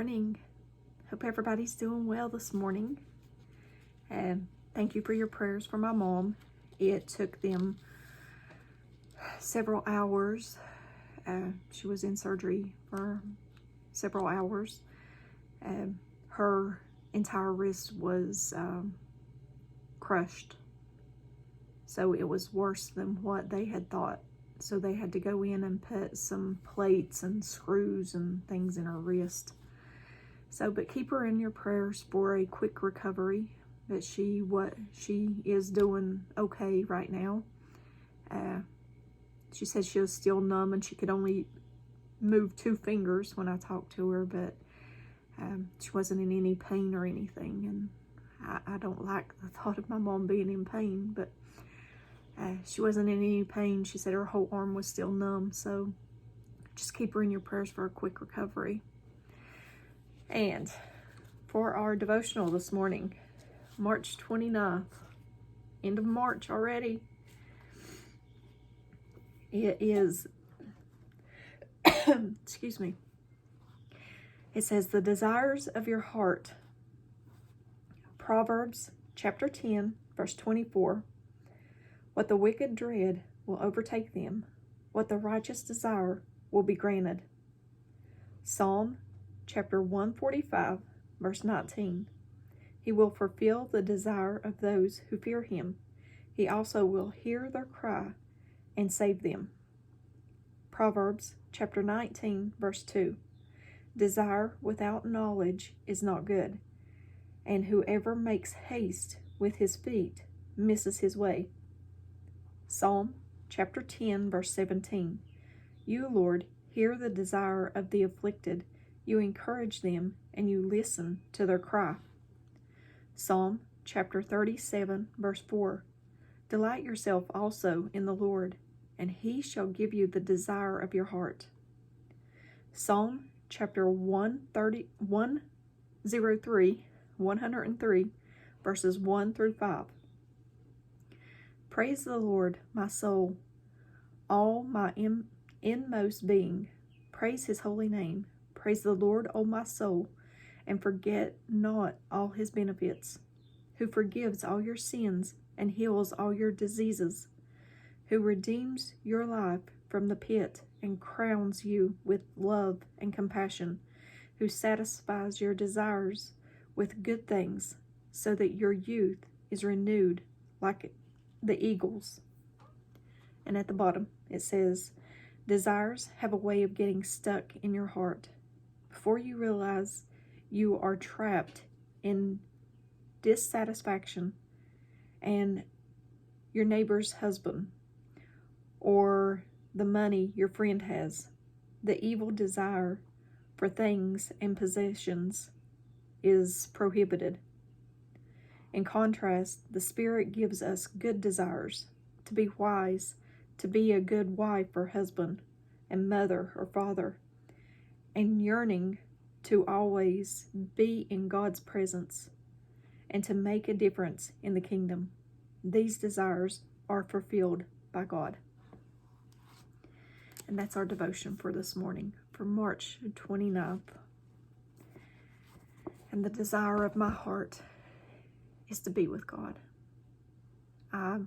morning. Hope everybody's doing well this morning. Thank you for your prayers for my mom. It took them several hours. She was in surgery for several hours. Her entire wrist was crushed. So it was worse than what they had thought. So they had to go in and put some plates and screws and things in her wrist. But keep her in your prayers for a quick recovery. That she is doing okay right now. She said she was still numb and she could only move 2 fingers when I talked to her, but she wasn't in any pain or anything. And I don't like the thought of my mom being in pain, but she wasn't in any pain. She said her whole arm was still numb, so just keep her in your prayers for a quick recovery. And for our devotional this morning, March 29th, end of March already. It is, excuse me. It says, the desires of your heart. Proverbs chapter 10, verse 24. What the wicked dread will overtake them. What the righteous desire will be granted. Psalm chapter 145, verse 19. He will fulfill the desire of those who fear him. He also will hear their cry and save them. Proverbs chapter 19, verse 2. Desire without knowledge is not good, and whoever makes haste with his feet misses his way. Psalm chapter 10, verse 17. You, Lord, hear the desire of the afflicted. You encourage them, and you listen to their cry. Psalm chapter 37, verse 4. Delight yourself also in the Lord, and he shall give you the desire of your heart. Psalm chapter 103, verses 1 through 5. Praise the Lord, my soul, all my inmost being. Praise his holy name. Praise the Lord, O my soul, and forget not all his benefits, who forgives all your sins and heals all your diseases, who redeems your life from the pit and crowns you with love and compassion, who satisfies your desires with good things, so that your youth is renewed like the eagles. And at the bottom it says, desires have a way of getting stuck in your heart. Before you realize you are trapped in dissatisfaction and your neighbor's husband or the money your friend has, the evil desire for things and possessions is prohibited. In contrast, the Spirit gives us good desires, to be wise, to be a good wife or husband, and mother or father, and yearning to always be in God's presence and to make a difference in the kingdom. These desires are fulfilled by God. And that's our devotion for this morning, for March 29th. And the desire of my heart is to be with God. I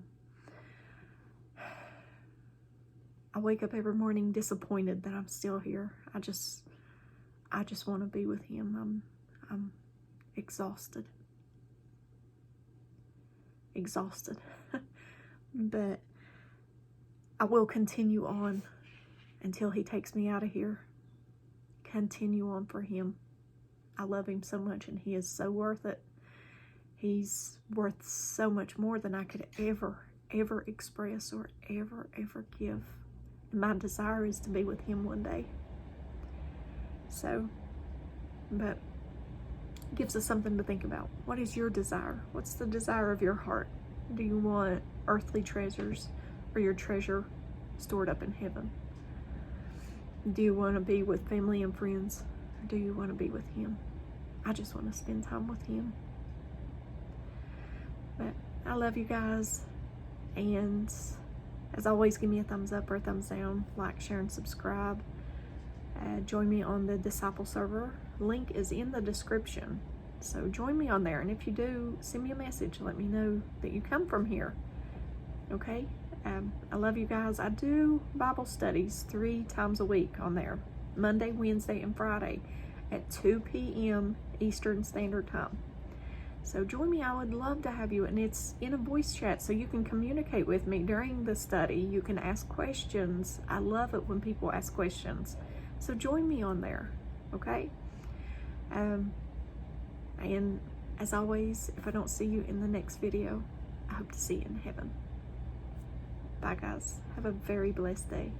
wake up every morning disappointed that I'm still here. I just want to be with him. I'm exhausted. But I will continue on until he takes me out of here. Continue on for him. I love him so much, and he is so worth it. He's worth so much more than I could ever express or ever give. And my desire is to be with him one day. But it gives us something to think about. What is your desire? What's the desire of your heart? Do you want earthly treasures or your treasure stored up in heaven? Do you want to be with family and friends? Or do you want to be with him? I just want to spend time with him. But I love you guys. And as always, give me a thumbs up or a thumbs down. Like, share, and subscribe. Join me on the Disciple server link is in the description. So join me on there. And if you do, send me a message. Let me know that you come from here. Okay? I love you guys. I do Bible studies 3 times a week on there. Monday, Wednesday, and Friday at 2 p.m. Eastern Standard Time. So join me. I would love to have you. And it's in a voice chat, so you can communicate with me during the study. You can ask questions. I love it when people ask questions. So join me on there. Okay? And as always, if I don't see you in the next video, I hope to see you in heaven. Bye, guys. Have a very blessed day.